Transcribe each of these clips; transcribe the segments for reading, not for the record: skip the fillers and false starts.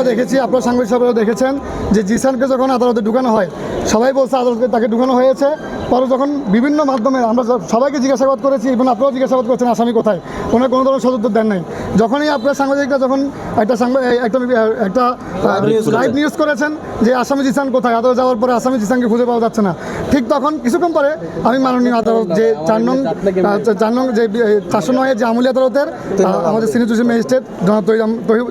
দেখেছি, আপনার সাংবাদিক সাহেবরা দেখেছেন যে জিসানকে যখন আদালতে ঢুকানো হয় সবাই বলছে আদালতে তাকে ঢুকানো হয়েছে। পরে যখন বিভিন্ন মাধ্যমে আমরা সবাইকে জিজ্ঞাসাবাদ করেছি এবং আপনারাও জিজ্ঞাসাবাদ করছেন আসামি কোথায়, ওনার কোনো ধরনের সদুত্তর দেন নাই। যখনই আপনার সাংবাদিকরা যখন একটা লাইভ নিউজ করেছেন যে আসামি জিসান কোথায়, আদালত যাওয়ার পরে আসামি জিসানকে খুঁজে পাওয়া যাচ্ছে না, ঠিক তখন কিছুক্ষণ পরে আমি মাননীয় আদালত যে 4 নং যে 409 যে আমলি আদালতের আমাদের সিনিয়র জুডিশিয়াল ম্যাজিস্ট্রেট জনাব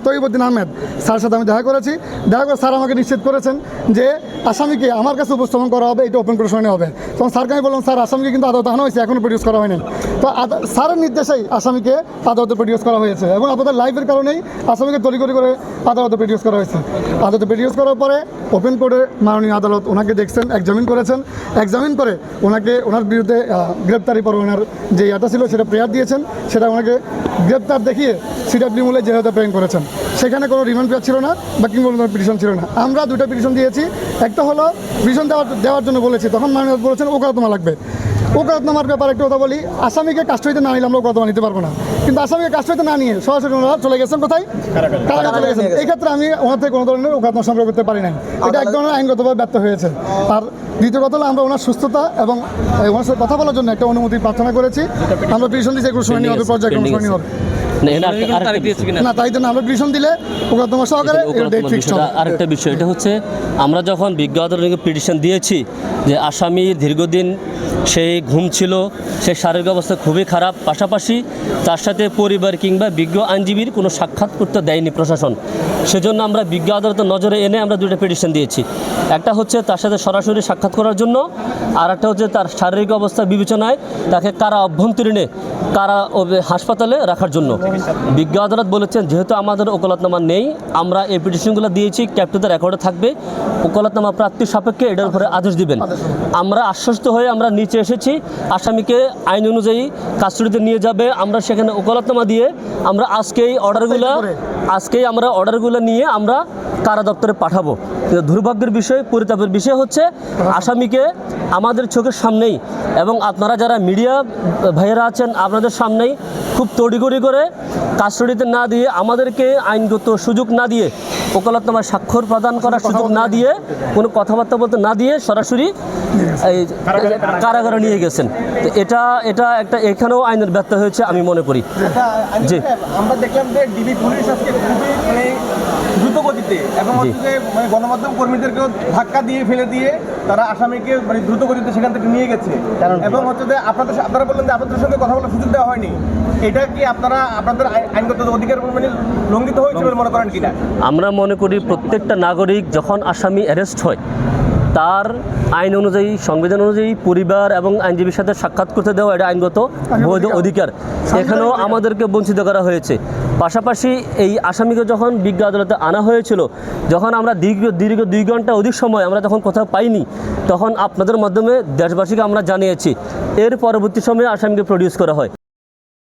তৈবুদ্দিন আহমেদ স্যারের সাথে আমি দেখা করেছি। দেখা করে স্যার আমাকে নিশ্চিত করেছেন যে আসামিকে আমার কাছে উপস্থাপন করা হবে, এটা ওপেন করে শুনানি হবে। তখন স্যারকে আমি বললাম, স্যার আসামিকে কিন্তু আদালতে আনা হয়েছে, এখনও প্রডিউস করা হয়নি। তো স্যারের নির্দেশেই আসামিকে আদালতে প্রডিউস করা হয়েছে এবং আপনাদের লাইভের কারণেই আসামিকে তড়িঘড়ি করে আদালতে প্রডিউস করা হয়েছে। আদালতে প্রডিউস করার পরে ওপেন কোর্টে মাননীয় আদালত ওনাকে দেখছেন, এক্সামিন করেছেন, এক্সামিন করে ওনার বিরুদ্ধে গ্রেপ্তারি পরোয়ানার যে ইয়েটা ছিল সেটা প্রেয়ার দিয়েছেন, সেটা ওনাকে গ্রেপ্তার দেখিয়ে সিডব্লিউ মূলে জেলাতে প্রেরণ করেছেন। সেখানে কোনো রিমান্ড পেয়ার ছিল না বা কিংবা পিটিশন ছিল না। আমরা 2টা পিটিশন দিয়েছি। একটা হলো পিটিশন দেওয়ার জন্য বলেছি, তখন মাননীয় বলেছেন ওকালতনামা লাগবে। ওকালতনামার ব্যাপারে একটু কথা বলি, আসামিকে কাস্টডিতে না নিলে আমরা ওকালতনামা নিতে পারবো না, কিন্তু আসামিকে কাস্টডিতে না নিয়ে সরাসরি ওনারা চলে গেছেন কোথায়, কারাগারে চলে গেছেন। এই ক্ষেত্রে আমি ওনার থেকে কোনো ধরনের ওকালতনামা সংগ্রহ করতে পারি নাই, এটা এক ধরনের আইনগতভাবে ব্যর্থ হয়েছে। আর দ্বিতীয় কথা হলো আমরা ওনার সুস্থতা এবং ওনার সাথে কথা বলার জন্য একটা অনুমতি প্রার্থনা করেছি। আমরা পিটিশন দিয়েছি, এগুলো শুনানি হবে, পর্যায়ক্রমে শুনানি হবে। আরেকটা বিষয়, এটা হচ্ছে আমরা যখন বিজ্ঞ আদালতে পিটিশন দিয়েছি যে আসামির দীর্ঘদিন সেই ঘুম ছিল, সেই শারীরিক অবস্থা খুবই খারাপ, পাশাপাশি তার সাথে পরিবার কিংবা বিজ্ঞ আইনজীবীর কোনো সাক্ষাৎ করতে দেয়নি প্রশাসন। সেজন্য আমরা বিজ্ঞ আদালতের নজরে এনে আমরা 2টা পিটিশন দিয়েছি। একটা হচ্ছে তার সাথে সরাসরি সাক্ষাৎ করার জন্য, আর একটা হচ্ছে তার শারীরিক অবস্থা বিবেচনায় তাকে কারা অভ্যন্তরীণে হাসপাতালে রাখার জন্য। বিজ্ঞ আদালত বলেছেন যেহেতু আমাদের ওকালতনামা নেই, আমরা এই পিটিশনগুলো দিয়েছি, ক্যাপ্টেনদের রেকর্ডে থাকবে, ওকালতনামা প্রাপ্তির সাপেক্ষে এটার উপরে আদেশ দিবেন। আমরা আশ্বস্ত হয়ে আমরা নিচে এসেছি, আসামিকে আইন অনুযায়ী কাস্টডিতে নিয়ে যাবে। আমরা সেখানে ওকালতনামা দিয়ে আমরা আজকেই অর্ডারগুলো নিয়ে আমরা কারা দপ্তরে পাঠাবো। কিন্তু দুর্ভাগ্যের বিষয়, পরিতাপের বিষয় হচ্ছে আসামিকে আমাদের চোখের সামনেই এবং আপনারা যারা মিডিয়া ভাইয়েরা আছেন আপনাদের সামনেই খুব তড়িঘড়ি করে কাস্টডিতে না দিয়ে, আমাদেরকে আইনগত সুযোগ না দিয়ে, ওকালতনামায় স্বাক্ষর প্রদান করার সুযোগ না দিয়ে, কোনো কথাবার্তা বলতে না দিয়ে সরাসরি এই কারাগারে নিয়ে গেছেন। তো এটা একটা এখানেও আইনের ব্যর্থ হয়েছে আমি মনে করি। জি, আমরা দেখলাম যে ডিবি পুলিশ আজকে খুবই দ্রুত গতিতে এবং হচ্ছে গণমাধ্যম কর্মীদেরকেও ধাক্কা দিয়ে ফেলে দিয়ে তারা আসামিকে দ্রুত গতিতে সেখান থেকে নিয়ে গেছে। এবং হচ্ছে যে আপনারা বললেন যে আপনাদের সঙ্গে কথা বলার সুযোগ দেওয়া হয়নি, এটা কি আপনাদের আইনগত অধিকার লঙ্ঘিত হয়েছে বলে মনে করেন কিনা? আমরা মনে করি প্রত্যেকটা নাগরিক যখন আসামি অ্যারেস্ট হয় তার আইন অনুযায়ী, সংবিধান অনুযায়ী পরিবার এবং আইনজীবীর সাথে সাক্ষাৎ করতে দেওয়া এটা আইনগত বৈধ অধিকার, এখানেও আমাদেরকে বঞ্চিত করা হয়েছে। পাশাপাশি এই আসামিকে যখন বিজ্ঞ আদালতে আনা হয়েছিল, যখন আমরা দীর্ঘ 2 ঘন্টা অধিক সময় আমরা যখন কোথাও পাইনি, তখন আপনাদের মাধ্যমে দেশবাসীকে আমরা জানিয়েছি। এর পরবর্তী সময়ে আসামিকে প্রডিউস করা হয়।